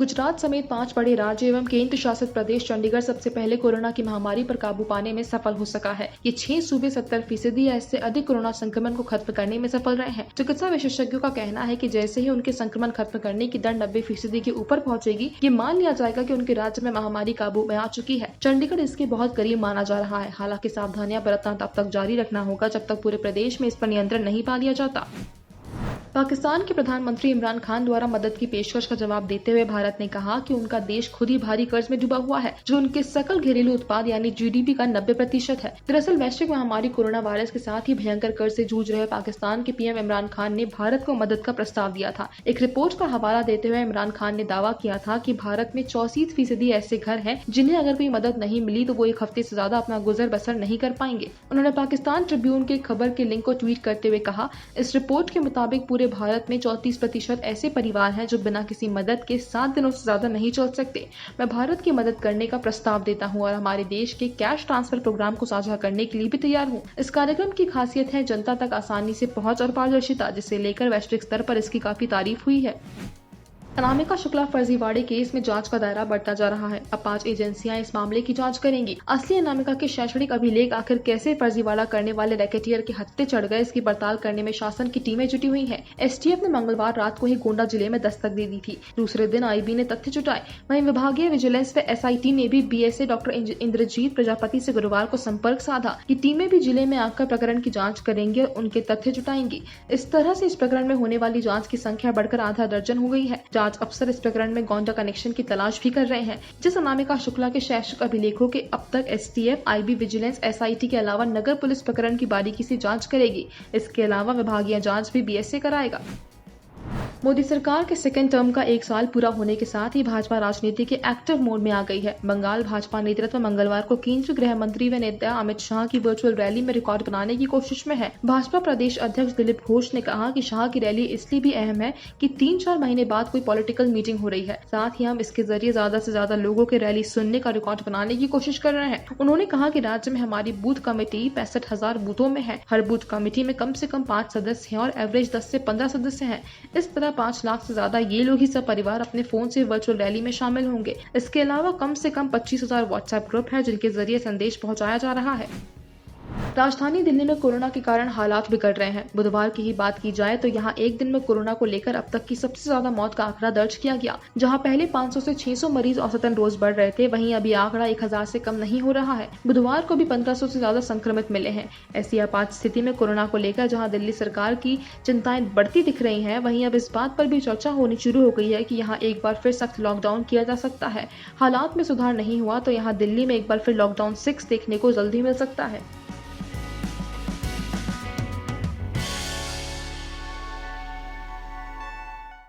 गुजरात समेत 5 बड़े राज्य एवं केंद्र शासित प्रदेश चंडीगढ़ सबसे पहले कोरोना की महामारी पर काबू पाने में सफल हो सका है। ये 6 सूबे 70% या इससे अधिक कोरोना संक्रमण को खत्म करने में सफल रहे हैं। चिकित्सा विशेषज्ञों का कहना है कि जैसे ही उनके संक्रमण खत्म करने की दर 90% के ऊपर पहुंचेगी, ये मान लिया जाएगा कि उनके राज्य में महामारी काबू में आ चुकी है। चंडीगढ़ इसके बहुत करीब माना जा रहा है। हालांकि सावधानियां बरतना तब तक जारी रखना होगा जब तक पूरे प्रदेश में इस पर नियंत्रण नहीं पा लिया जाता। पाकिस्तान के प्रधानमंत्री इमरान खान द्वारा मदद की पेशकश का जवाब देते हुए भारत ने कहा कि उनका देश खुद ही भारी कर्ज में डूबा हुआ है, जो उनके सकल घरेलू उत्पाद यानी जीडीपी का 90% है। दरअसल वैश्विक महामारी कोरोना वायरस के साथ ही भयंकर कर्ज से जूझ रहे पाकिस्तान के पीएम इमरान खान ने भारत को मदद का प्रस्ताव दिया था। एक रिपोर्ट का हवाला देते हुए इमरान खान ने दावा किया था कि भारत में 64% ऐसे घर हैं जिन्हें अगर कोई मदद नहीं मिली तो वो एक हफ्ते से ज्यादा अपना गुजर बसर नहीं कर पाएंगे। उन्होंने पाकिस्तान ट्रिब्यून के खबर के लिंक को ट्वीट करते हुए कहा, इस रिपोर्ट के मुताबिक पूरे भारत में 34% ऐसे परिवार हैं जो बिना किसी मदद के 7 दिनों से ज्यादा नहीं चल सकते। मैं भारत की मदद करने का प्रस्ताव देता हूं और हमारे देश के कैश ट्रांसफर प्रोग्राम को साझा करने के लिए भी तैयार हूं। इस कार्यक्रम की खासियत है जनता तक आसानी से पहुंच और पारदर्शिता, जिसे लेकर वैश्विक स्तर पर इसकी काफी तारीफ हुई है। अनामिका शुक्ला फर्जीवाड़े केस में जांच का दायरा बढ़ता जा रहा है। अब 5 एजेंसियां इस मामले की जांच करेंगी। असली अनामिका के शैक्षणिक अभिलेख आखिर कैसे फर्जीवाड़ा करने वाले रैकेटियर के हत्थे चढ़ गए, इसकी पड़ताल करने में शासन की टीमें जुटी हुई हैं। एसटीएफ ने मंगलवार रात को ही गोंडा जिले में दस्तक दे दी थी। दूसरे दिन आईबी ने तथ्य जुटाए। वहीं विभागीय विजिलेंस व एसआईटी ने भी बीएसए डॉक्टर इंद्रजीत प्रजापति से गुरुवार को संपर्क साधा कि टीमें भी जिले में आकर प्रकरण की जाँच करेंगी और उनके तथ्य जुटाएंगी। इस तरह से इस प्रकरण में होने वाली जाँच की संख्या बढ़कर आधा दर्जन हो गई है। जाँच अफसर इस प्रकरण में गोंडा कनेक्शन की तलाश भी कर रहे हैं, जिस अनामिका शुक्ला के शैक्षिक अभिलेखों के अब तक एसटीएफ, आईबी, विजिलेंस, एसआईटी के अलावा नगर पुलिस प्रकरण की बारीकी से जांच करेगी। इसके अलावा विभागीय जांच भी बीएसए कराएगा। मोदी सरकार के सेकेंड टर्म का 1 साल पूरा होने के साथ ही भाजपा राजनीति के एक्टिव मोड में आ गई है। बंगाल भाजपा नेतृत्व मंगलवार को केंद्रीय गृह मंत्री व नेता अमित शाह की वर्चुअल रैली में रिकॉर्ड बनाने की कोशिश में है। भाजपा प्रदेश अध्यक्ष दिलीप घोष ने कहा कि शाह की रैली इसलिए भी अहम है कि 3-4 महीने बाद कोई पॉलिटिकल मीटिंग हो रही है। साथ ही हम इसके जरिए ज्यादा से ज्यादा लोगों के रैली सुनने का रिकॉर्ड बनाने की कोशिश कर रहे हैं। उन्होंने कहा कि राज्य में हमारी बूथ कमेटी 65,000 बूथों में है। हर बूथ कमेटी में कम से कम 5 सदस्य हैं और एवरेज 10 से 15 सदस्य हैं। इस तरह 5 लाख से ज्यादा ये लोग ही सब परिवार अपने फोन से वर्चुअल रैली में शामिल होंगे। इसके अलावा कम से कम 25,000 व्हाट्सएप ग्रुप हैं जिनके जरिए संदेश पहुंचाया जा रहा है। राजधानी दिल्ली में कोरोना के कारण हालात बिगड़ रहे हैं। बुधवार की ही बात की जाए तो यहाँ एक दिन में कोरोना को लेकर अब तक की सबसे ज्यादा मौत का आंकड़ा दर्ज किया गया। जहाँ पहले 500 से 600 मरीज औसतन रोज बढ़ रहे थे, वहीं अभी आंकड़ा 1000 से कम नहीं हो रहा है। बुधवार को भी 1500 से ज्यादा संक्रमित मिले हैं। ऐसी आपात स्थिति में कोरोना को लेकर जहाँ दिल्ली सरकार की चिंताएं बढ़ती दिख रही है, वहीं अब इस बात पर भी चर्चा होनी शुरू हो गई है कि यहाँ एक बार फिर सख्त लॉकडाउन किया जा सकता है। हालात में सुधार नहीं हुआ तो यहाँ दिल्ली में एक बार फिर लॉकडाउन 6 देखने को जल्दी मिल सकता है।